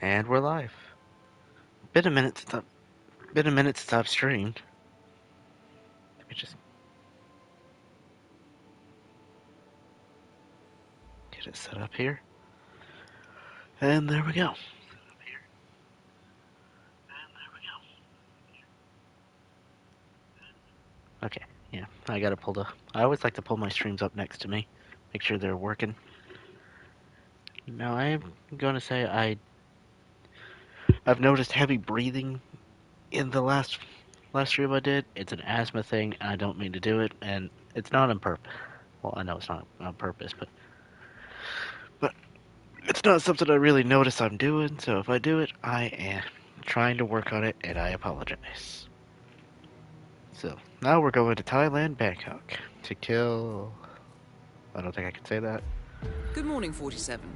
And we're live. Been a minute since I've streamed. Let me just get it set up here. And there we go. Okay, yeah. I always like to pull my streams up next to me. Make sure they're working. Now I'm gonna say I've noticed heavy breathing in the last stream I did. It's an asthma thing, and I don't mean to do it, and it's not on purpose. Well, I know it's not on purpose, but it's not something I really notice I'm doing, so if I do it, I am trying to work on it, and I apologize. So, now we're going to Thailand, Bangkok, to kill... I don't think I can say that. Good morning, 47.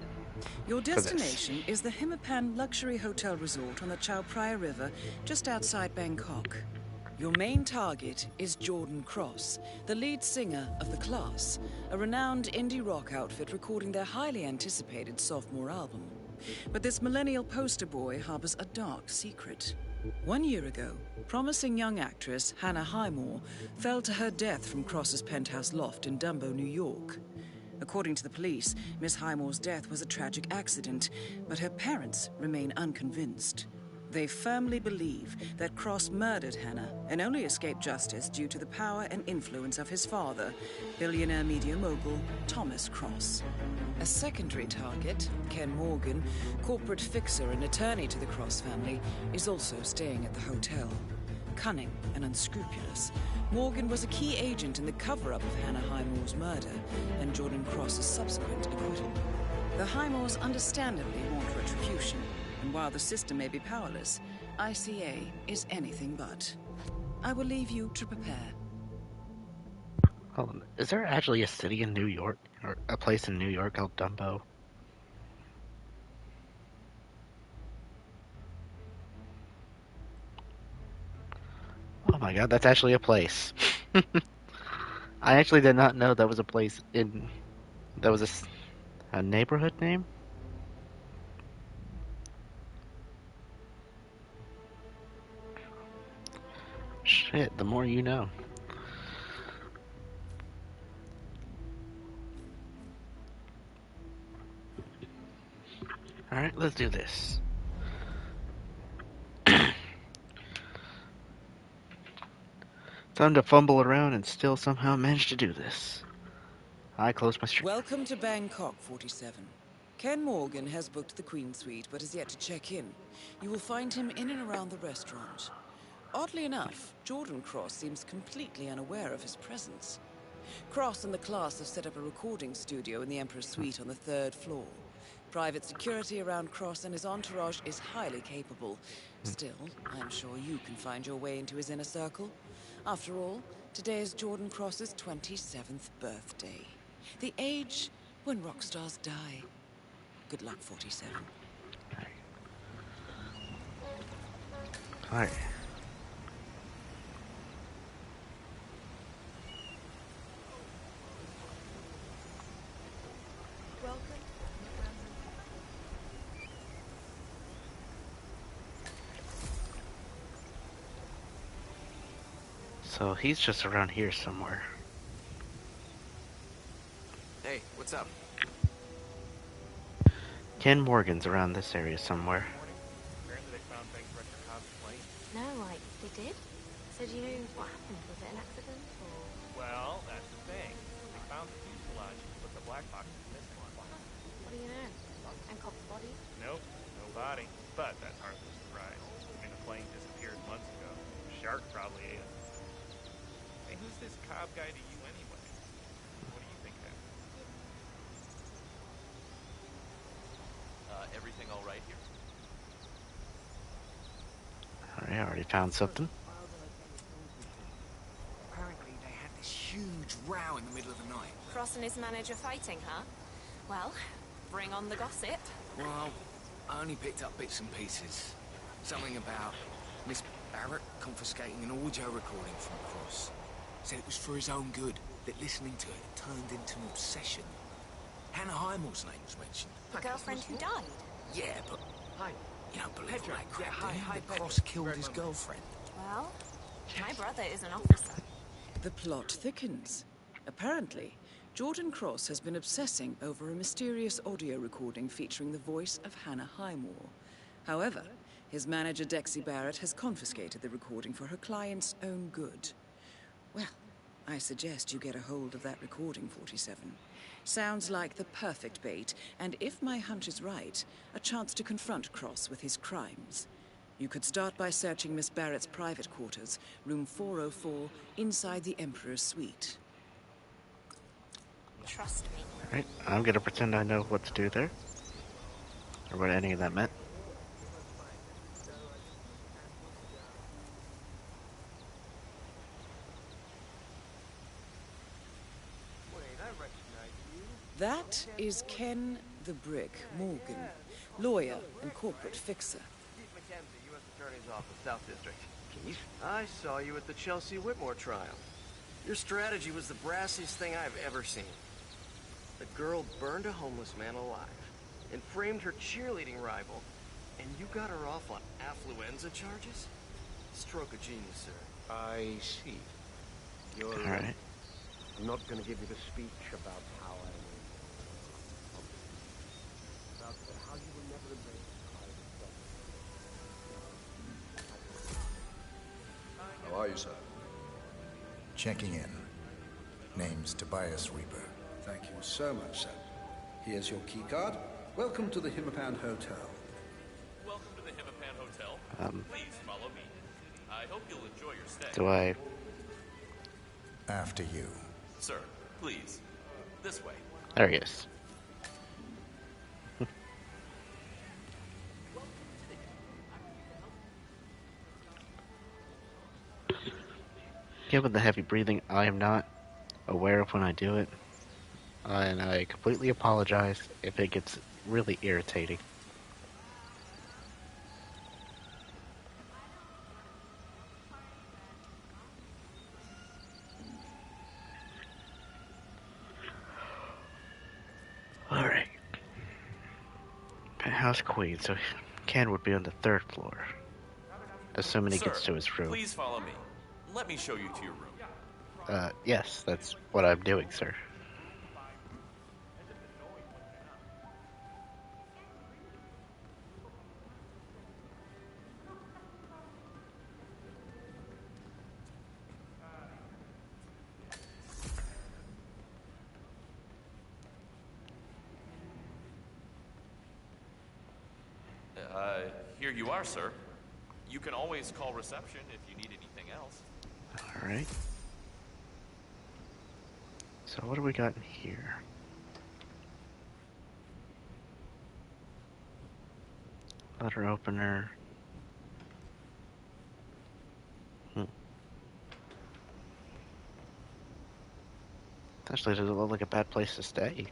Your For this. destination is the HITMAN luxury hotel resort on the Chao Phraya River, just outside Bangkok. Your main target is Jordan Cross, the lead singer of The Class, a renowned indie rock outfit recording their highly anticipated sophomore album. But this millennial poster boy harbors a dark secret. 1 year ago, promising young actress Hannah Highmore fell to her death from Cross's penthouse loft in Dumbo, New York. According to the police, Miss Highmore's death was a tragic accident, but her parents remain unconvinced. They firmly believe that Cross murdered Hannah and only escaped justice due to the power and influence of his father, billionaire media mogul Thomas Cross. A secondary target, Ken Morgan, corporate fixer and attorney to the Cross family, is also staying at the hotel. Cunning and unscrupulous, Morgan was a key agent in the cover-up of Hannah Highmore's murder and Jordan Cross's subsequent acquittal. The Highmores understandably want retribution, and while the system may be powerless, ICA is anything but. I will leave you to prepare. Hold on. Is there actually a city in New York, or a place in New York called Dumbo? Oh my god, that's actually a place. I actually did not know that was a place in... That was a neighborhood name? Shit, the more you know. Alright, let's do this. Time to fumble around and still somehow manage to do this. I close my stream. Welcome to Bangkok, 47. Ken Morgan has booked the Queen Suite, but is yet to check in. You will find him in and around the restaurant. Oddly enough, Jordan Cross seems completely unaware of his presence. Cross and the Class have set up a recording studio in the Emperor's Suite on the 3rd floor. Private security around Cross and his entourage is highly capable. Still, I'm sure you can find your way into his inner circle. After all, today is Jordan Cross's 27th birthday. The age when rock stars die. Good luck, 47. Alright. So he's just around here somewhere. Hey, what's up? Ken Morgan's around this area somewhere. Apparently they found things wrecked your Cobb's plane. No, like, they did? So do you know what happened? Was it an accident, or...? Well, that's the thing. They found the fuselage, but the black box is missing one. What do you know? And Cobb's body? Nope, no body. But that's hardly a surprise. I mean, the plane disappeared months ago. A shark probably ate it. Hey, who's this Cobb guy to you anyway? What do you think happened? Everything all right here? Alright, I already found something. Apparently they had this huge row in the middle of the night. Cross and his manager fighting, huh? Well, bring on the gossip. Well, I only picked up bits and pieces. Something about Miss Barrett confiscating an audio recording from Cross. Said it was for his own good, that listening to it turned into an obsession. Hannah Highmore's name was mentioned. The girlfriend who died? Yeah, but... Hi, You don't believe all that crap, hi, do you? hi, That Pedro. Cross killed Very his much. girlfriend. Well, my brother is an officer. The plot thickens. Apparently, Jordan Cross has been obsessing over a mysterious audio recording featuring the voice of Hannah Highmore. However, his manager Dexy Barrett has confiscated the recording for her client's own good. Well, I suggest you get a hold of that recording, 47. Sounds like the perfect bait, and if my hunch is right, a chance to confront Cross with his crimes. You could start by searching Miss Barrett's private quarters, room 404, inside the Emperor's suite. Trust me. Alright, I'm gonna pretend I know what to do there. Or what any of that meant. That is Ken the Brick Morgan, lawyer and corporate fixer. Keith McKenzie, U.S. Attorney's Office, South District. Keith, I saw you at the Chelsea Whitmore trial. Your strategy was the brassiest thing I've ever seen. The girl burned a homeless man alive and framed her cheerleading rival, and you got her off on affluenza charges? Stroke of genius, sir. I see. You're Alright. I'm not going to give you the speech about how about how you will never embrace private. How are you, sir? Checking in. Name's Tobias Reaper. Thank you so much, sir. Here's your key card. Welcome to the HITMAN Hotel. Welcome to the HITMAN Hotel. Please follow me. I hope you'll enjoy your stay. Do I... After you. Sir, please. This way. There he is. Given the heavy breathing, I am not aware of when I do it. And I completely apologize if it gets really irritating. Alright. Penthouse Queen, so Ken would be on the 3rd floor. Assuming he Sir, gets to his room. Please follow me. Let me show you to your room. Yes, that's what I'm doing, sir. Here you are, sir. You can always call reception if you need anything else. Alright. So what do we got in here? Letter opener. Actually, doesn't look like a bad place to stay.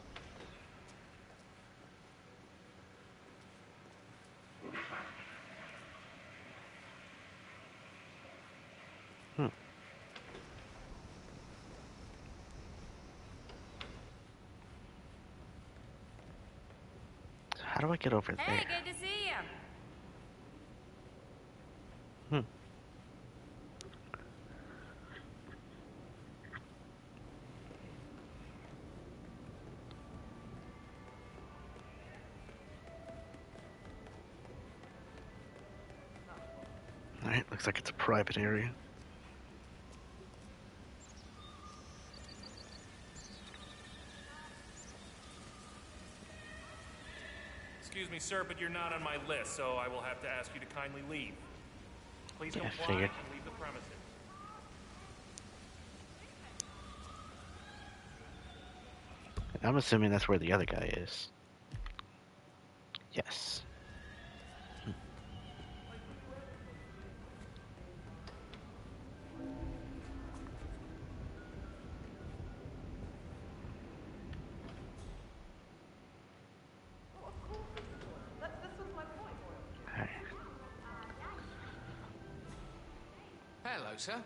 How do I get over Hey, there? good to see you. Alright, looks like it's a private area. Excuse me, sir, but you're not on my list, so I will have to ask you to kindly leave. Please Yeah, comply figured. and leave the premises. I'm assuming that's where the other guy is. Yes. Alright. Hello, sir.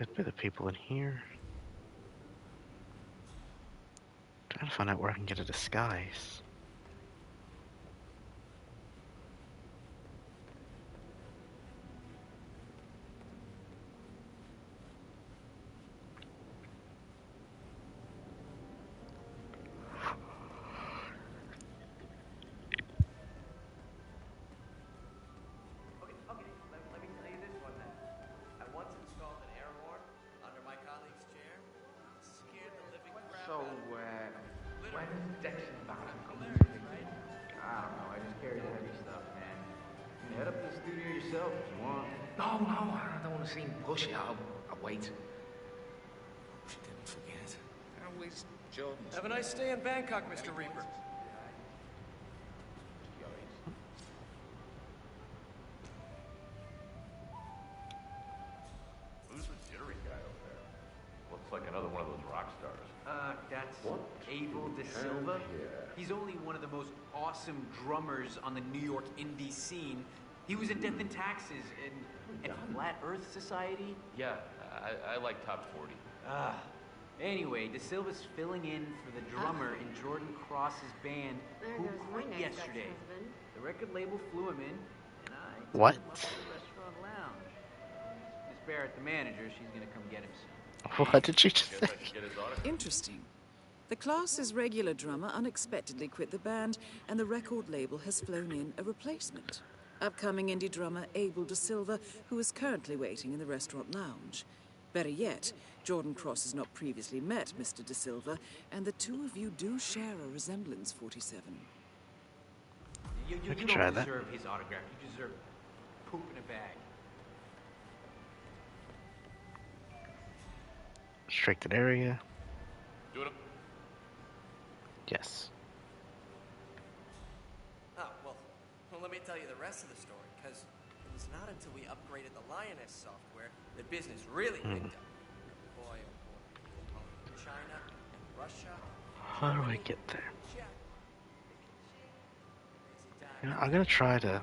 Good bit of people in here. Trying to find out where I can get a disguise. Okay, let me tell you this one then. I once installed an air horn under my colleague's chair. It scared the living crap So, out of me. when is Dexter back to come Hilarious, music? right? I don't know, I just carry the heavy stuff, man. You can head up to the studio yourself if you want. No, I don't want to see him push it. I'll wait. She didn't forget. How is Jordan? Have a nice stay in Bangkok, Mr. Reaper. Who's the jittery guy over there? Looks like another one of those rock stars. That's Abel De Silva. He's only one of the most awesome drummers on the New York indie scene. He was in Death and Taxes and Flat Earth Society. Yeah, I like Top 40. Anyway, De Silva's filling in for the drummer in Jordan Cross's band, There who goes my quit next yesterday. ex-husband. The record label flew him in, and I took What? him up to the restaurant lounge. Miss Barrett, the manager, she's gonna come get him soon. What did you just Guess say? I should get his autograph. Interesting. The class's regular drummer unexpectedly quit the band, and the record label has flown in a replacement. Upcoming indie drummer Abel De Silva, who is currently waiting in the restaurant lounge. Better yet, Jordan Cross has not previously met Mr. De Silva, and the two of you do share a resemblance, 47. You I can don't try that. deserve his autograph. You deserve poop in a bag. Restricted area. Doing it. Yes. Oh, well, let me tell you the rest of the story, because it was not until we upgraded the Lioness software that business really picked up. Boy, oh boy. China and Russia. How do I get there? Czech. You know, I'm gonna try to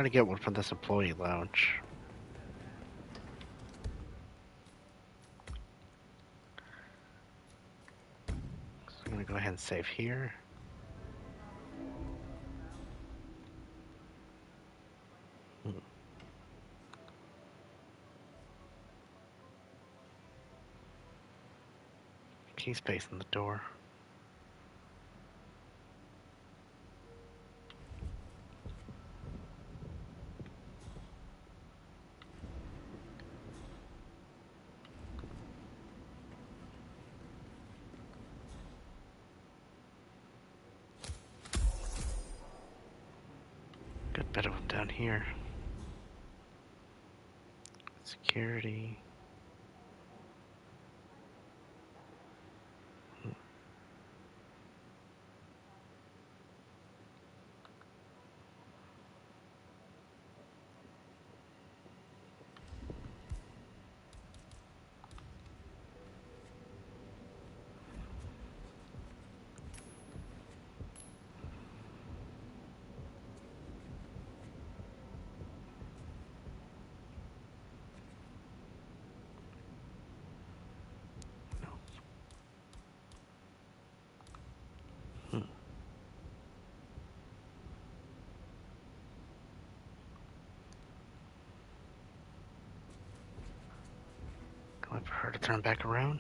get one from this employee lounge. So I'm gonna go ahead and save here. Key space in the door. Good bit of them down here. Security. Wait for her to turn back around.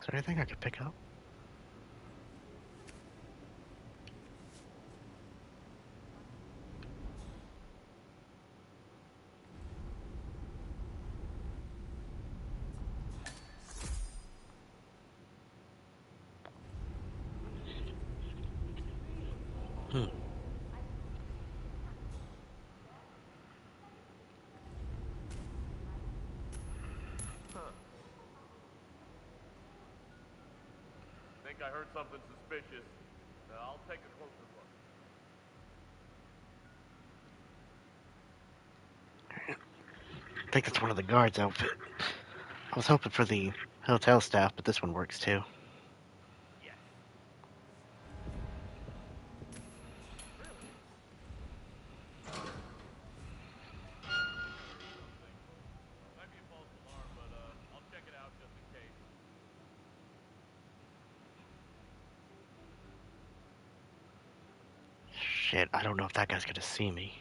Is there anything I could pick up? Think I heard something suspicious. I'll take a closer look. I think that's one of the guards' outfit. I was hoping for the hotel staff, but this one works too. Yes. Shit, I don't know if that guy's gonna see me.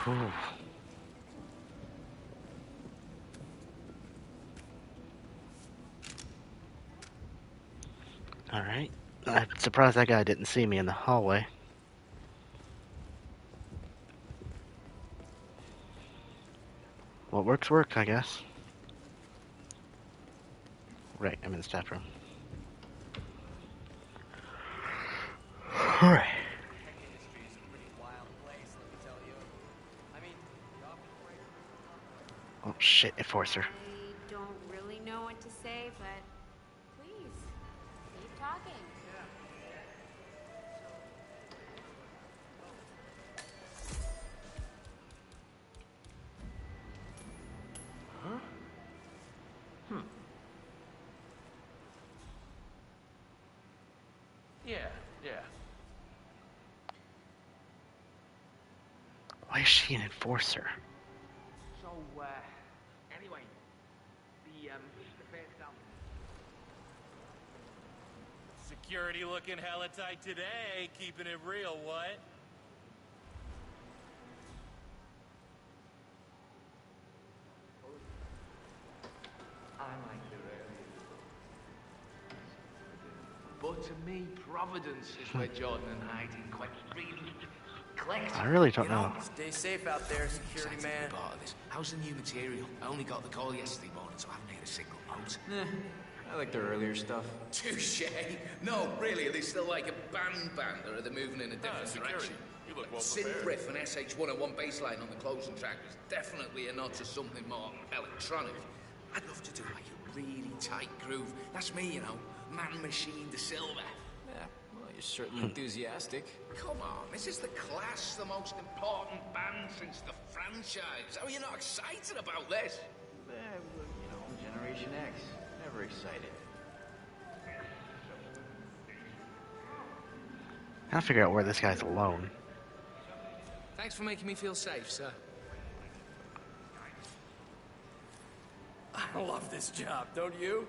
Whew. Alright. I'm surprised that guy didn't see me in the hallway. What works, I guess. Right, I'm in the staff room. Alright. Oh shit, Enforcer. I don't really know what to say, but please, keep talking. Huh? Yeah. Why is she an Enforcer? So, anyway, the fair's done. Security looking hella tight today, keeping it real, what? I like the But to me, Providence is where Jordan and hiding quite really collected. I really don't know. Stay safe out there, security man. Part of this. How's the new material? I only got the call yesterday morning, so I haven't heard a single note. I like their earlier stuff. Touche. No, really, are they still like a band, or are they moving in a different security. direction? You look well Synth prepared. riff and SH-101 bassline on the closing track was definitely a nod to something more electronic. I'd love to do like a really tight groove. That's me, you know. Man Machine de Silva. Yeah, well, you're certainly enthusiastic. Come on, this is the class, the most important band since the franchise. How are you not excited about this? Generation X. Never excited. Gotta figure out where this guy's alone. Thanks for making me feel safe, sir. I love this job, don't you?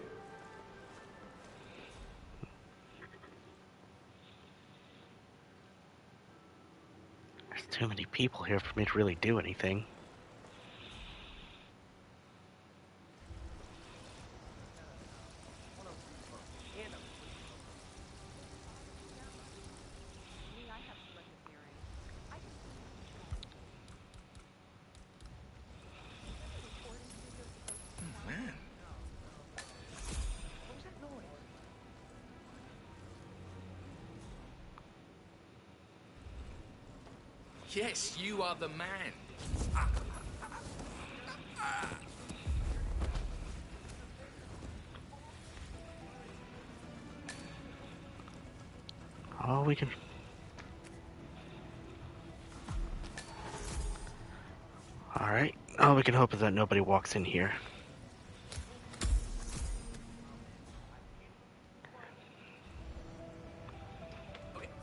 There's too many people here for me to really do anything. Yes, you are the man. Oh, we can... Alright. All we can hope is that nobody walks in here.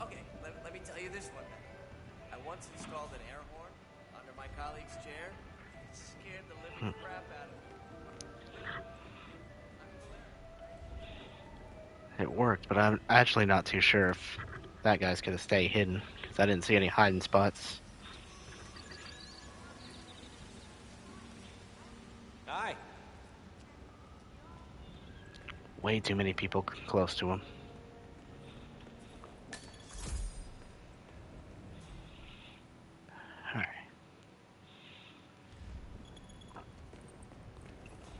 Okay, let me tell you this one. I once installed an air horn under my colleague's chair. It scared the living crap out of me. It worked, but I'm actually not too sure if that guy's gonna stay hidden, because I didn't see any hiding spots. Hi. Way too many people close to him. Alright.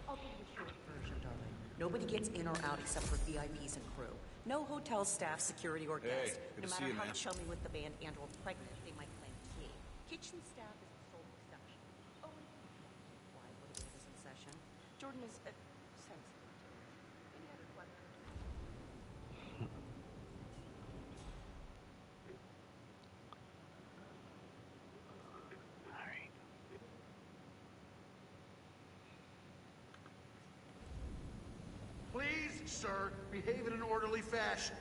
I'll give you the short version, darling. Nobody gets in or out except for VIPs and crew. No hotel staff, security, or guests. good No to see matter you, how man. chummy with the band and or pregnant they might claim to be. Kitchen staff is the sole exception. Oh, and why when the band is in session? Jordan is sensitive. Any other questions? Alright. Please sir. Behave in an orderly fashion.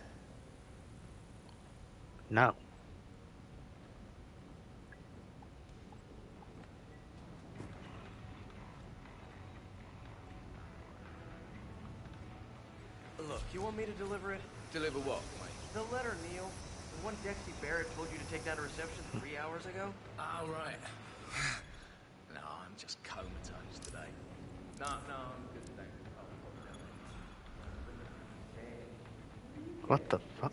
No. Look, you want me to deliver it? Deliver what, mate? The letter, Neil. The one Dexy Barrett told you to take down to reception 3 hours ago? Oh, right. No, I'm just comatose today. No, I'm good, thanks. What the fuck?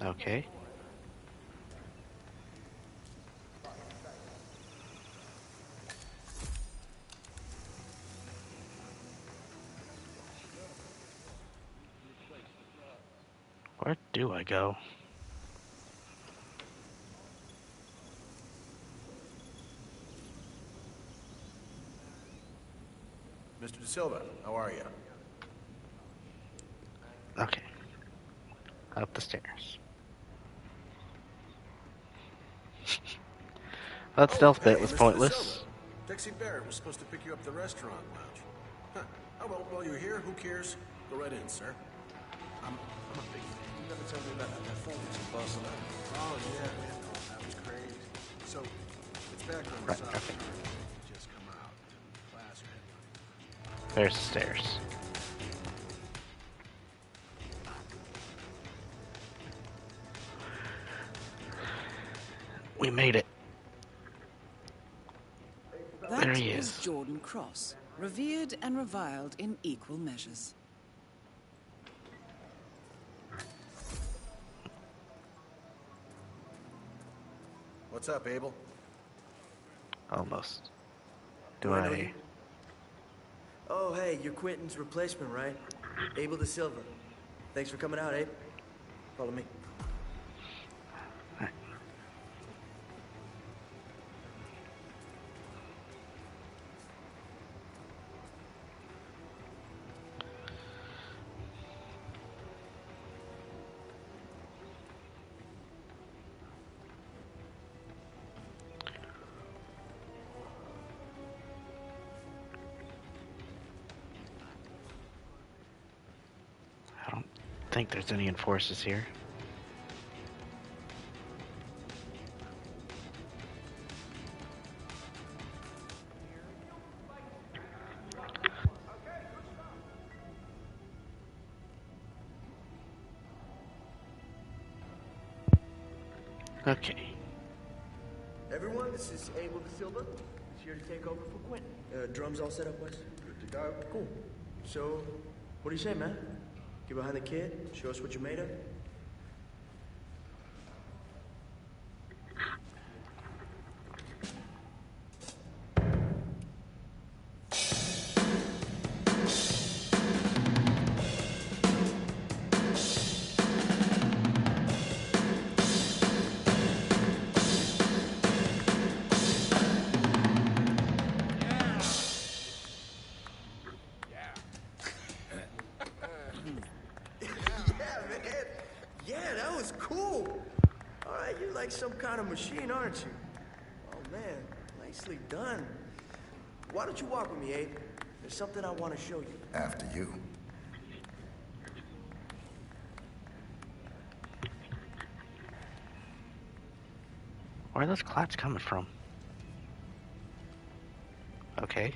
Okay. Where do I go? Mr. De Silva, how are you? Okay. Up the stairs. That stealth bit was Mr. De pointless. Silva. Dexy Barrett was supposed to pick you up at the restaurant lounge. Huh. Oh, well, while you're here, who cares? Go right in, sir. I'm a big fan. You never told me about that performance in Barcelona. Oh, yeah, man. Oh, that was crazy. So, it's back on the side. Okay. Just come out. Class headline. There's the stairs. We made it. There That he is is. Jordan Cross, revered and reviled in equal measures. What's up, Abel? Almost. Do I know you? Oh, hey, you're Quentin's replacement, right? Abel De Silva. Thanks for coming out, Abe. Follow me. I don't think there's any enforcers here. Okay. Everyone, this is Abel De Silva. He's here to take over for Quentin. Drums all set up, Wes? Good to go. Cool. So, what do you say, man? Get behind the kid, show us what you're made of? Some kind of machine, aren't you? Oh, man. Nicely done. Why don't you walk with me, Abe? There's something I want to show you. After you. Where are those claps coming from? Okay.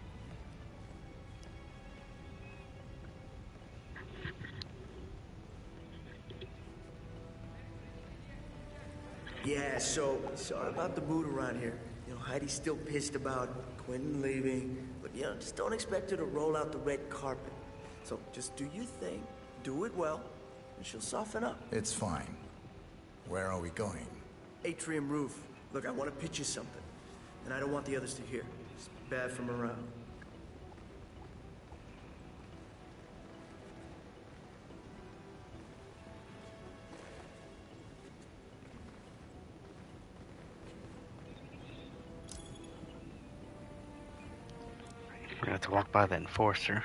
Yeah, so sorry about the mood around here. You know, Heidi's still pissed about Quentin leaving, but you know, just don't expect her to roll out the red carpet. So just do your thing, do it well, and she'll soften up. It's fine. Where are we going? Atrium roof. Look, I want to pitch you something, and I don't want the others to hear. It's bad from around. We're gonna have to walk by the enforcer.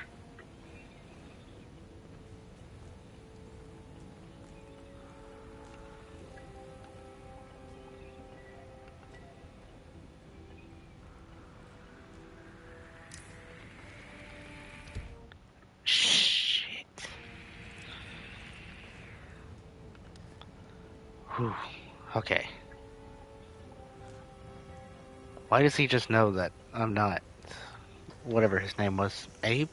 Whew. Okay. Why does he just know that I'm not whatever his name was? Abe?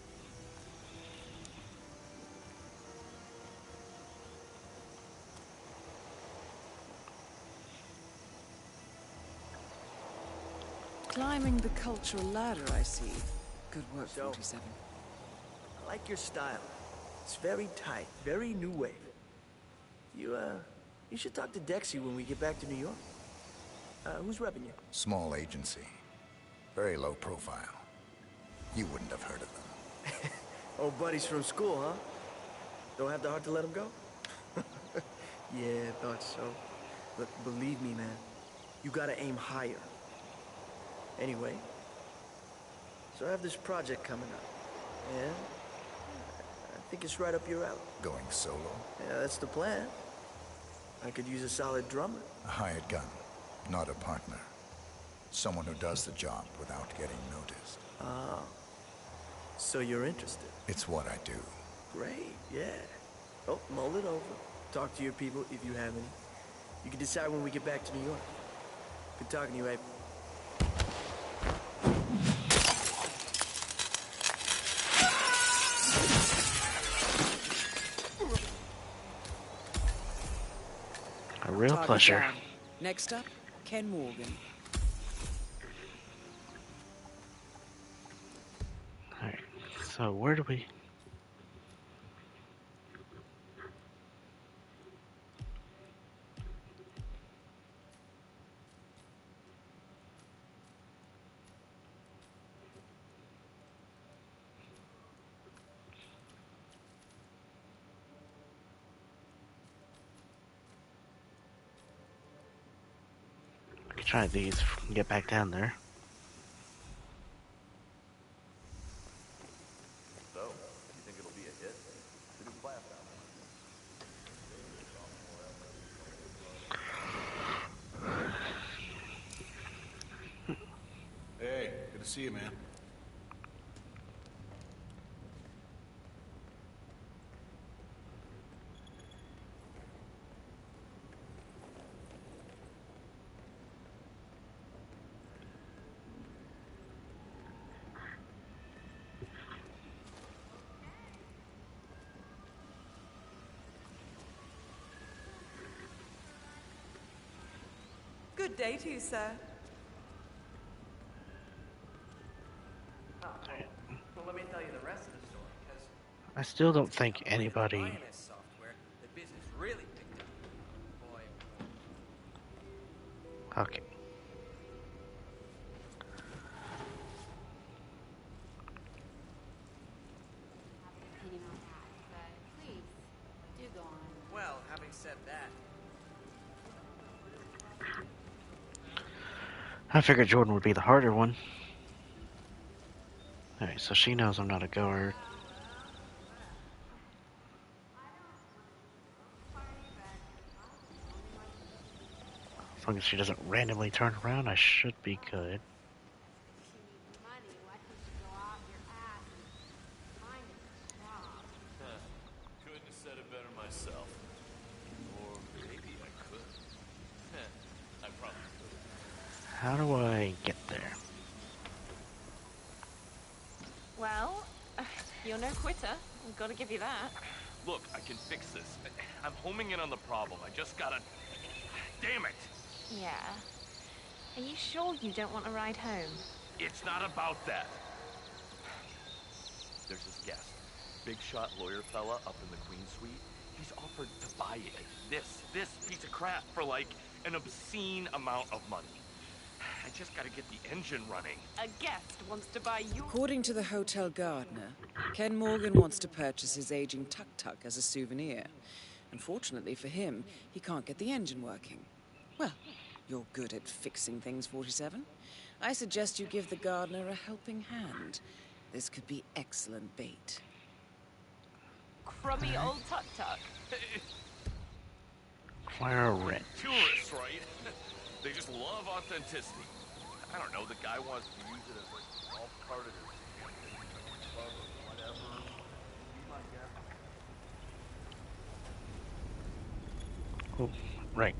Climbing the cultural ladder, I see. Good work, 47. I like your style. It's very tight, very new wave. You should talk to Dexy when we get back to New York. Who's repping you? Small agency. Very low profile. You wouldn't have heard of them. Oh, buddies from school, huh? Don't have the heart to let them go? Yeah, thought so. Look, believe me, man. You gotta aim higher. Anyway, so I have this project coming up. And I think it's right up your alley. Going solo? Yeah, that's the plan. I could use a solid drummer. A hired gun, not a partner. Someone who does the job without getting noticed. Ah, so you're interested? It's what I do. Great, yeah. Oh, mull it over. Talk to your people if you have any. You can decide when we get back to New York. Good talking to you, Abe. A real Target pleasure. down. Next up, Ken Morgan. Alright, so where do we... I could try these and get back down there. So, you think it'll be a hit? The new class Hey, good to see you, man. Good day to you, sir. Well, let me tell you the rest of the story, because I still don't think anybody... lioness software, the business really picked up. Boy, Okay. Opinion on that, but please, do go on. well, having said that, I figured Jordan would be the harder one. Alright, so she knows I'm not a guard. As long as she doesn't randomly turn around, I should be good. Money, why don't you go out your ass and find a job? Couldn't have said it better myself. Or maybe I could. I probably could. How do I get there? Well, you're no quitter. I've got to give you that. Look, I can fix this. I'm homing in on the problem. I just gotta... Damn it! Yeah. Are you sure you don't want a ride home? It's not about that. There's this guest. Big shot lawyer fella up in the Queen Suite. He's offered to buy it. This piece of crap for like an obscene amount of money. I just gotta get the engine running. A guest wants to buy you. According to the hotel gardener, Ken Morgan wants to purchase his aging tuk-tuk as a souvenir. Unfortunately for him, he can't get the engine working. Well, you're good at fixing things, 47. I suggest you give the gardener a helping hand. This could be excellent bait. Crummy old tuk-tuk. Fire a rent. Tourists, right? They just love authenticity. I don't know, the guy wants to use it as like golf cart at his club or whatever. Be my guest. Oh, Right.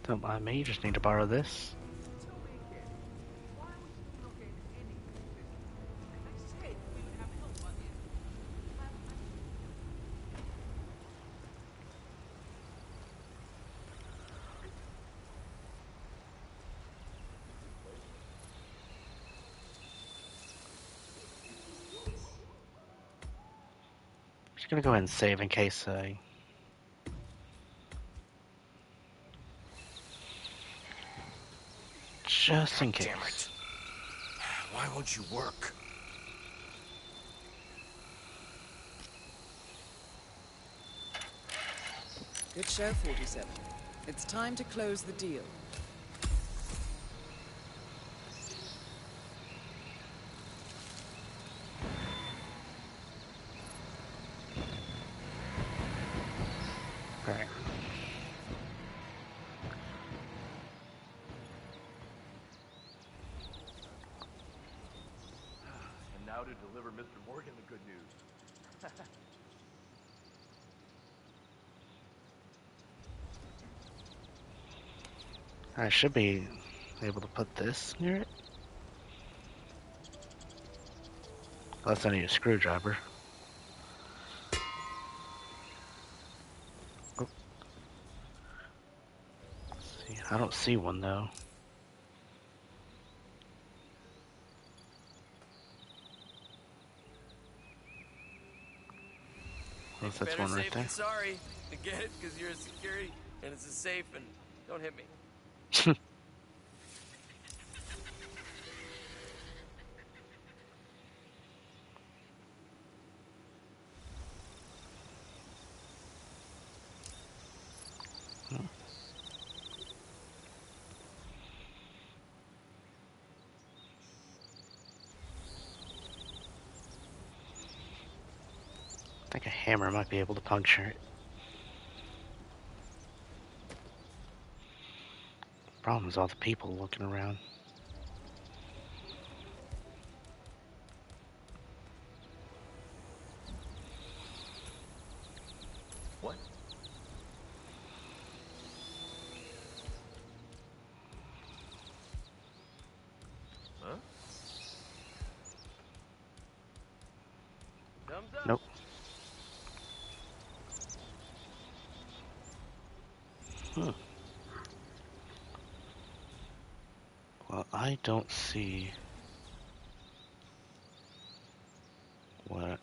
Don't mind me, you just need to borrow this. Just gonna go ahead and save in case I... Just in case. Damn it. Why won't you work? Good show, 47. It's time to close the deal. Alright. And now to deliver Mr. Morgan the good news. I should be able to put this near it. Unless I need a screwdriver. Oh. See, I don't see one though. I think that's Better one right safe there. than sorry. I get it, because you're a security, and it's a safe, and don't hit me. I think a hammer might be able to puncture it. Problem is all the people looking around. What? Huh? Thumbs up. Nope. Well, I don't see what...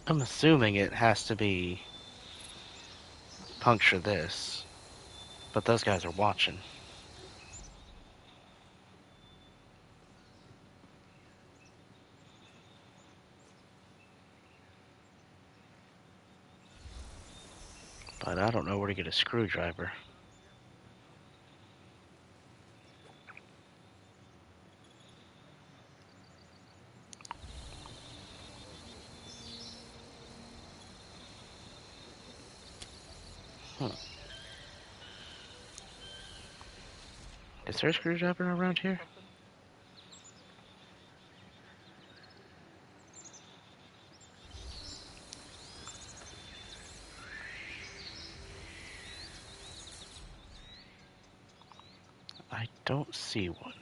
I'm assuming it has to be puncture this, but those guys are watching. But I don't know where to get a screwdriver. Is there a screwdriver around here? I don't see one.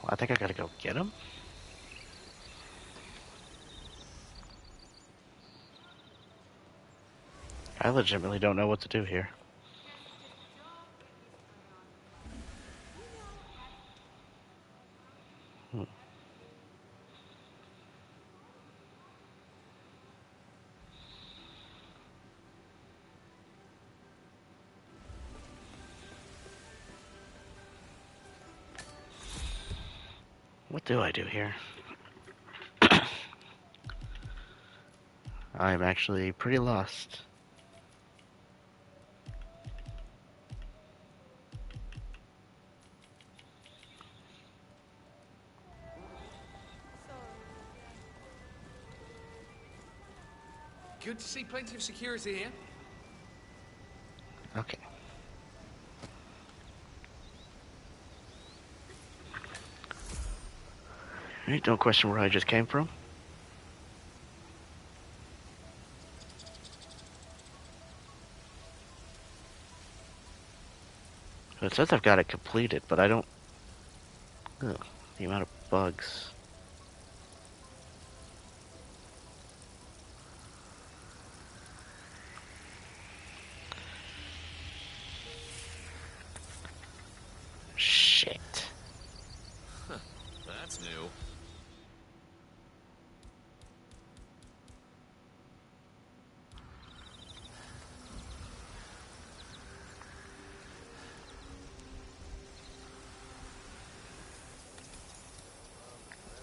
Well, I think I gotta go get him. I legitimately don't know what to do here. What do I do here? I'm actually pretty lost. Good to see plenty of security here. Okay. Alright, don't question where I just came from. It says I've got it completed, but I don't... Ugh, the amount of bugs. Shit. That's new.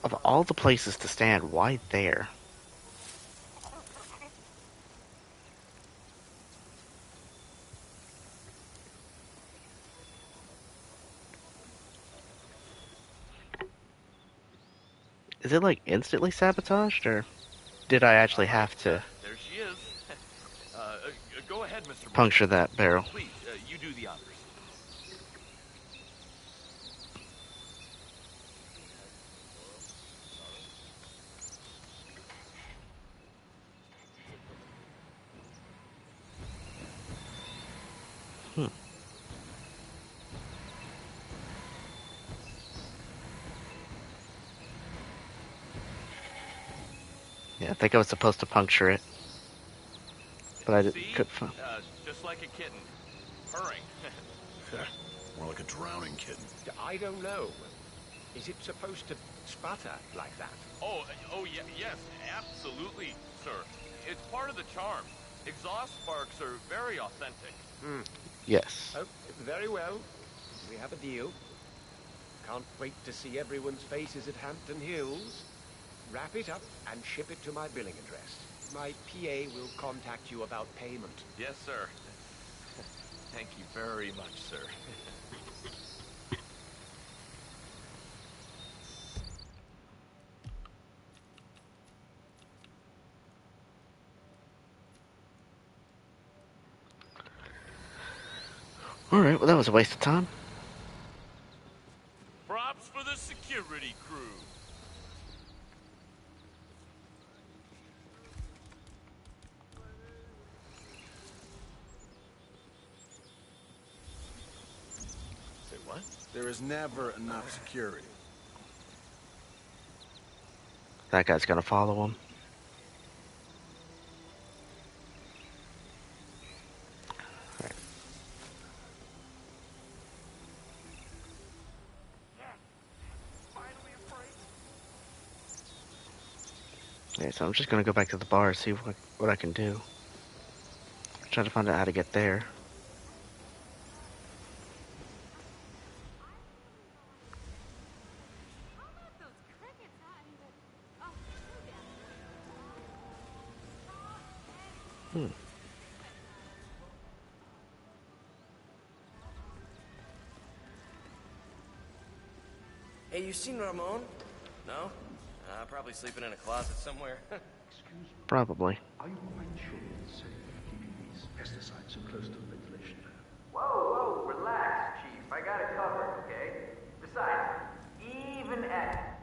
Of all the places to stand, why there? Is it like instantly sabotaged, or did I actually have to There she is. Go ahead, Mr. puncture Morgan. that barrel? Please, you do the honors. Yeah, I think I was supposed to puncture it, but I See? couldn't find. Just like a kitten. Purring. More like a drowning kitten. I don't know. Is it supposed to sputter like that? Oh, yeah, yes, absolutely, sir. It's part of the charm. Exhaust sparks are very authentic. Yes. Oh, very well. We have a deal. Can't wait to see everyone's faces at Hampton Hills. Wrap it up and ship it to my billing address. My PA will contact you about payment. Yes, sir. Thank you very much, sir. Alright, well that was a waste of time. Props for the security crew. Say what? There is never enough security. That guy's gonna follow him. Alright. Okay, so I'm just gonna go back to the bar and see what I can do. Try to find out how to get there. Hmm. Hey, you seen Ramon? No? Probably sleeping in a closet somewhere. Probably. Are you quite sure it's safe keeping these pesticides so close to the ventilation fan? Whoa, relax, Chief. I got it covered, okay? Besides, even at...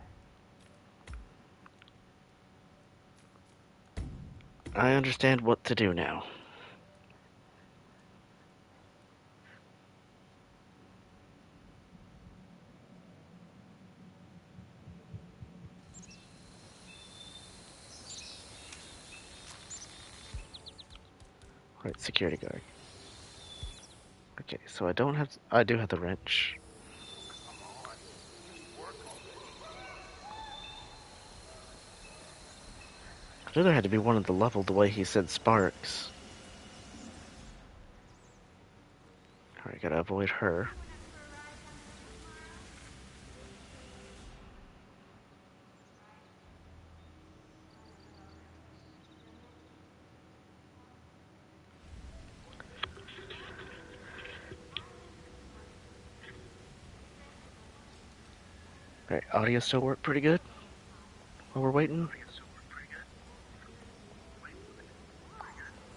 I understand what to do now. Right, security guard. Okay, so I don't have... I do have the wrench. I knew there had to be one at the level the way he said sparks. Alright, gotta avoid her. Alright, audio still work pretty good while we're waiting?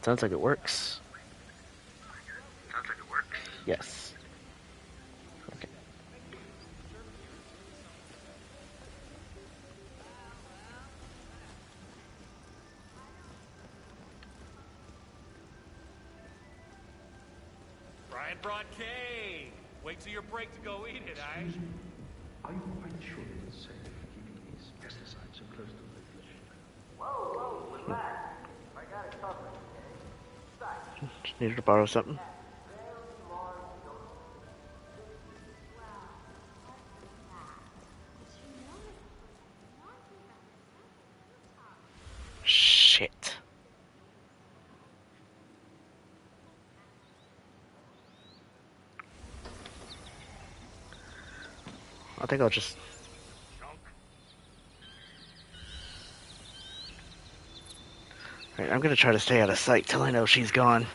Sounds like it works. Yes. Okay. Brian brought cake. Wait till your break to go eat it, eh? Are you quite sure it's safe keeping these pesticides so close to the village? Whoa, relax. I got it covered, okay? Just needed to borrow something. Shit. I think I'll just... Alright, I'm gonna try to stay out of sight till I know she's gone.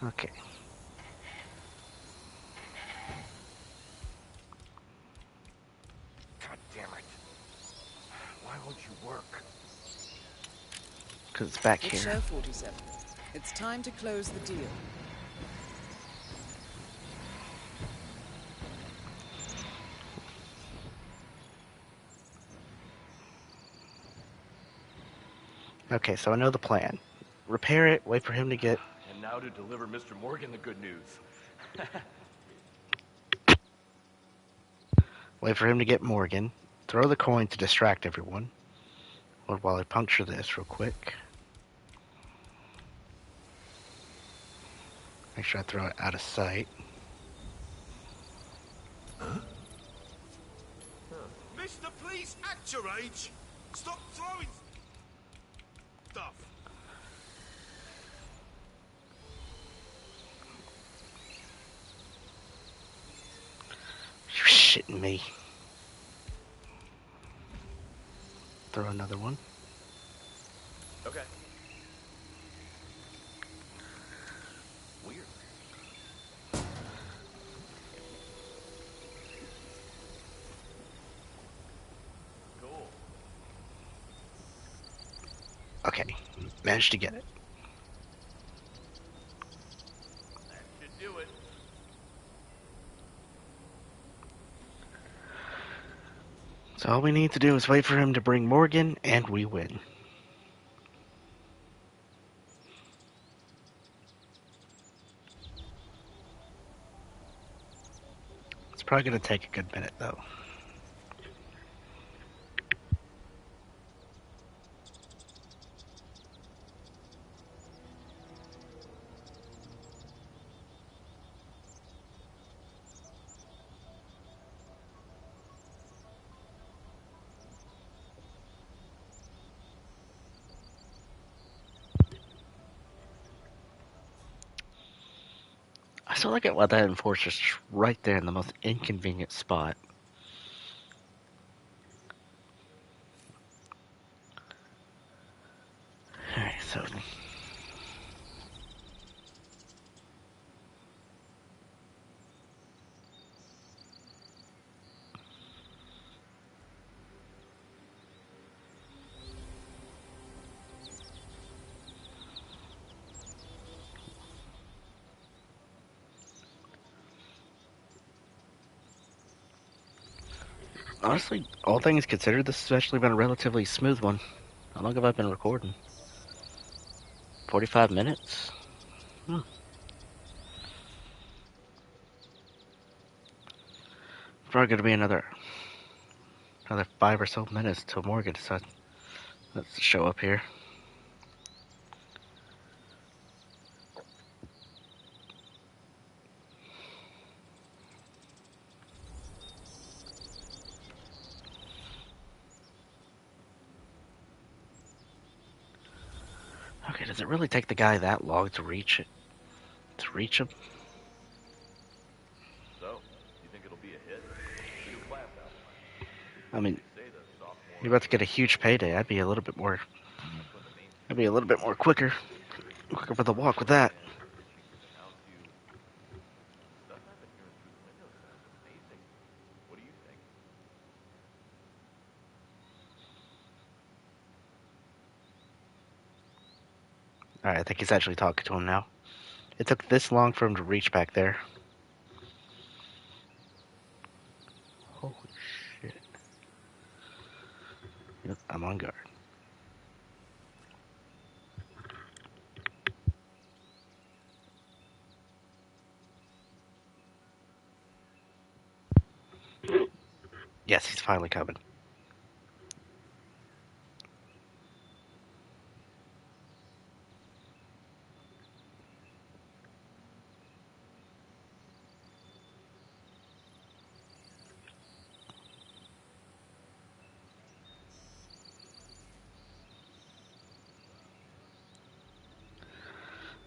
Okay. God damn it. Why won't you work? Because it's back It's here. show 47. It's time to close the deal. Okay, so I know the plan. Repair it, wait for him to get... And now to deliver Mr. Morgan the good news. Wait for him to get Morgan. Throw the coin to distract everyone. While I puncture this real quick. Make sure I throw it out of sight. Mister, please act your age. Stop throwing stuff. You're shitting me. Throw another one. Okay. Weird. Cool. Okay, managed to get it. That should do it. So all we need to do is wait for him to bring Morgan, and we win. It's probably going to take a good minute, though. I still like it why that enforcer's right there in the most inconvenient spot. Alright, so... Honestly, all things considered, this has actually been a relatively smooth one. How long have I been recording? 45 minutes? Probably going to be another 5 or so minutes till Morgan decides to show up here. Okay, does it really take the guy that long to reach it? To reach him? So, you think it'll be a hit? New class album. I mean, you're about to get a huge payday. I'd be a little bit more. I'd be a little bit more quicker for the walk with that. Alright, I think he's actually talking to him now. It took this long for him to reach back there. Holy shit. Yep, I'm on guard. Yes, he's finally coming.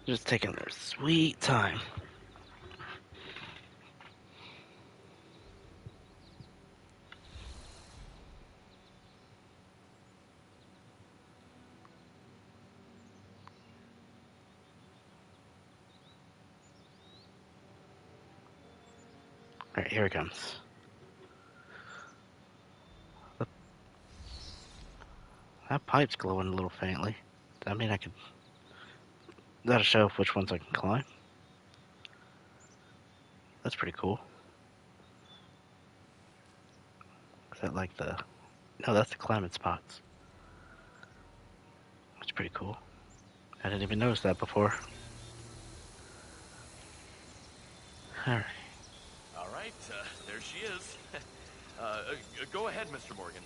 Just taking their sweet time. Alright, here it comes. That pipe's glowing a little faintly. Does that mean I can... That'll show which ones I can climb. That's pretty cool. Is that like the... No, that's the climbing spots. That's pretty cool. I didn't even notice that before. Alright. Alright, there she is. Go ahead, Mr. Morgan.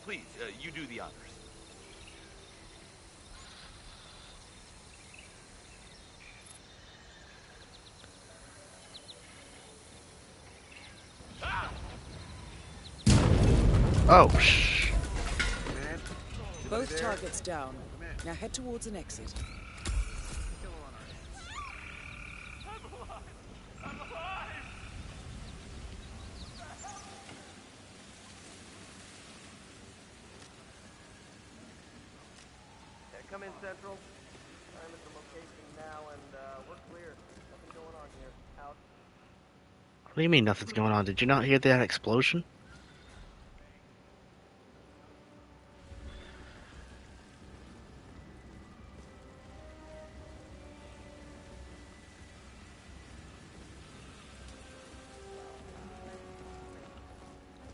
Please, you do the honors. Oh, shh. Both targets down. Now head towards an exit. Come in, Central. I'm at the location now, and we're clear. Nothing going on here. Out. What do you mean nothing's going on? Did you not hear that explosion?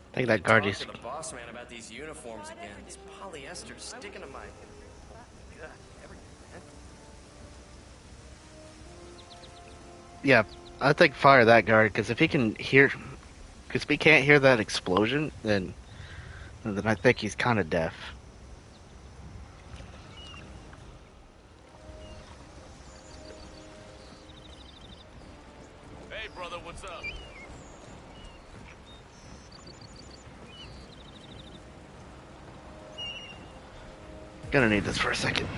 I think that guard is... Talk to the boss man about these uniforms again. This polyester sticking to my... Ugh, everything, man. Yeah, I think fire that guard, because if he can hear... Because if he can't hear that explosion, then I think he's kind of deaf. Hey, brother, what's up? Gonna need this for a second.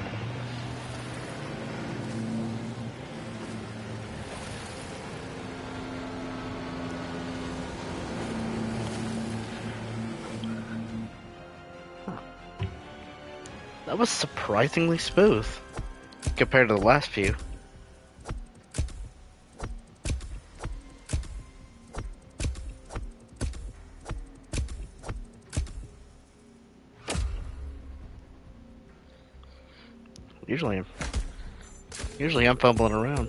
That was surprisingly smooth compared to the last few. Usually I'm fumbling around.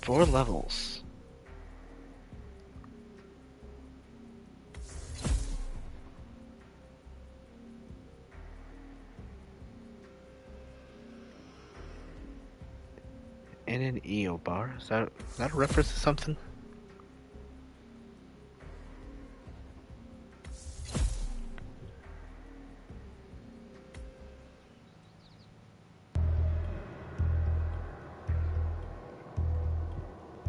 Four levels. And an EO bar. Is that a reference to something?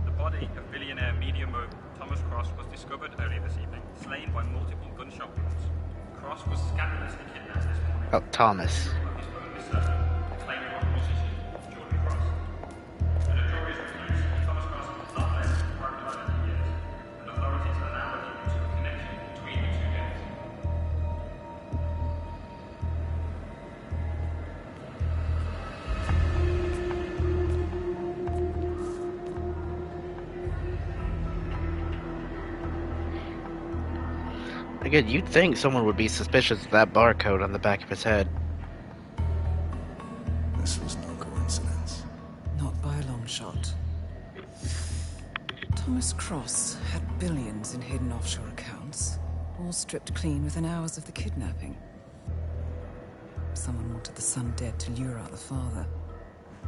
The body of billionaire medium mode, Thomas Cross was discovered earlier this evening, slain by multiple gunshot wounds. Cross was scandalously kidnapped this morning. Oh, Thomas. Claiming on position of Jordan Cross. The notorious recluse, Thomas Cross has not left private island in years, and authorities are now looking into a connection between the two gangs. Again, you'd think someone would be suspicious of that barcode on the back of his head. This was no coincidence. Not by a long shot. Thomas Cross had billions in hidden offshore accounts, all stripped clean within hours of the kidnapping. Someone wanted the son dead to lure out the father.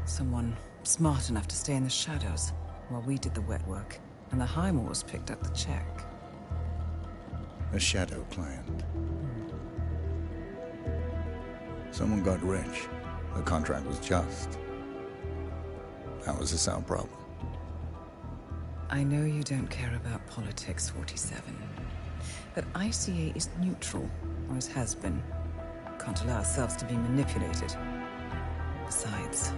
Someone smart enough to stay in the shadows while we did the wet work, and the Highmores picked up the check. A shadow client. Someone got rich. The contract was just. How was this our problem? I know you don't care about politics, 47. But ICA is neutral, or it has been. Can't allow ourselves to be manipulated. Besides...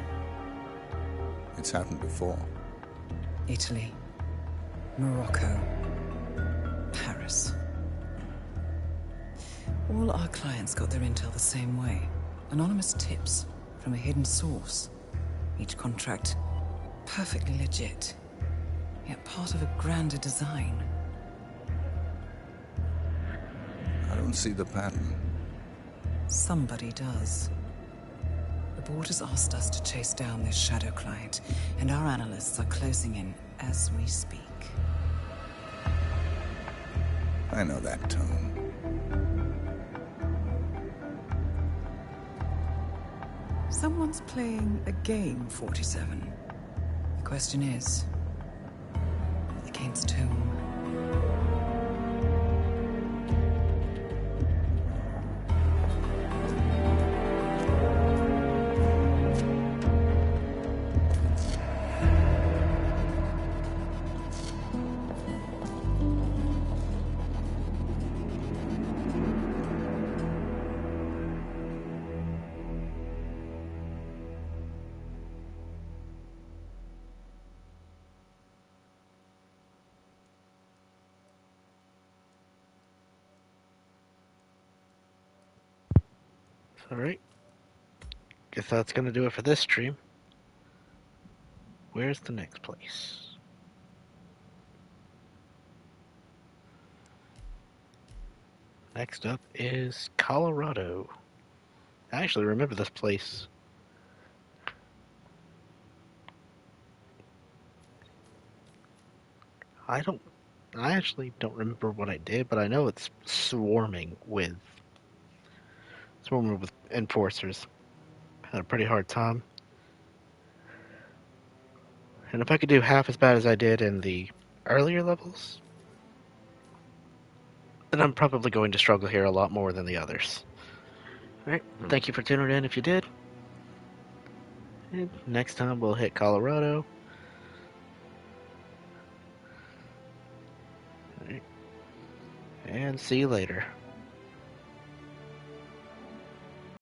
It's happened before. Italy. Morocco. Paris. All our clients got their intel the same way. Anonymous tips from a hidden source. Each contract perfectly legit, yet part of a grander design. I don't see the pattern. Somebody does. The board has asked us to chase down this shadow client, and our analysts are closing in as we speak. I know that tone. Someone's playing a game, 47. The question is, against whom? Alright. Guess that's gonna do it for this stream. Where's the next place? Next up is Colorado. I actually remember this place. I actually don't remember what I did, but I know it's swarming with enforcers. Had a pretty hard time. And if I could do half as bad as I did in the earlier levels, then I'm probably going to struggle here a lot more than the others. Alright, thank you for tuning in if you did. And next time we'll hit Colorado. Alright. And see you later.